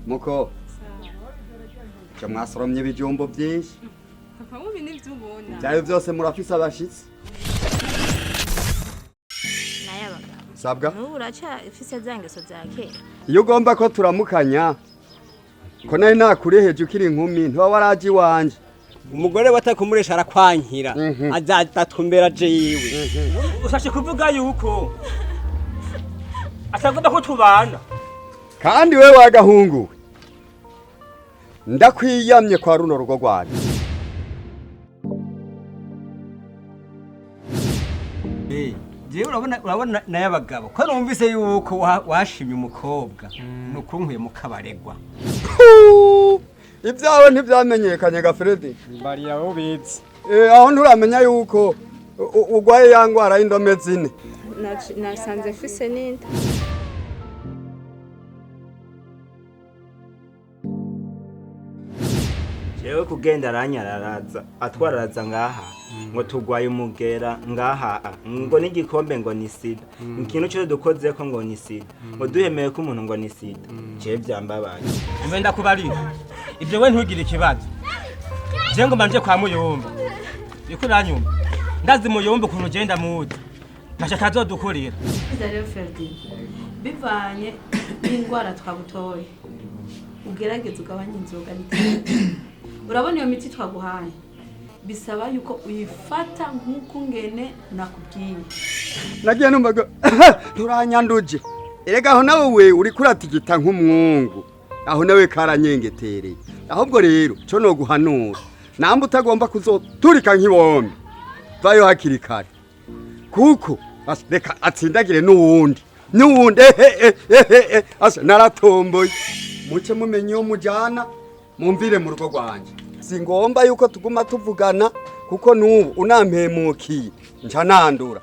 muko cyo mwasoromye ibijumbo byinshi papa mubi nivyo ubona byayo byose murafise abashitsi sabwa n'ubu uracyafise za ngeso za kera iyo ugomba ko turamukanya ko nari nakureheje ukiri inkumi ntiba waraje iwanje umugore batakumuresha arakwankira azatatumbera je yiwe ushatse kuvuga yuko atagomba ko tubana kandi we wagahunguwe ndakwiyamye kwa runo rugo rwanyu jewe urabona naye abagabo ko numvise yuko washimye umukobwa nukunkuye mu kabaregwa ibyawe ntibyamenyekanye Gafredi bariya bo bizi aho nturamenya yuko ugwaye ya ngwara y'indome zine nasanze fise n'inda jewe kugenda aranyararaza atwararaza ngaha ngo tugwaye umugera ngaha ngo n'igikombe ngo ni sida ikintu cyo dukozeko ngo ni sida ngo duhemeye ko umuntu ngo ni sida je byambabaye mbe ndakubarira ibyo we ntugire ikibazo je ngo manje kwa muyomba iko nanyumva ndazi muyomba ukuntu ugenda muzi nasha kazodukurira rero Ferdi bivanye n'indwara twagutoye ugerageze ugabanye inzoga urabona iyo miti twaguhaye bisaba yuko uyifata nk'uko ngene nakubwiye nagiye numvaga turanyanduje erega aho nawe we uri kuratigita nk'umwungu aho nawe karanyengetereye ahubwo rero cyo no guhanura namba utagomba kuzoturika nk'ibombe vayo hakiri kare kuko reka atsindagire n'uwundi asa naratomboye muce mumenye iyo mujana mumvire mu rugo rwanje singomba yuko tuguma tuvugana kuko nubu unampemukiye nca nandura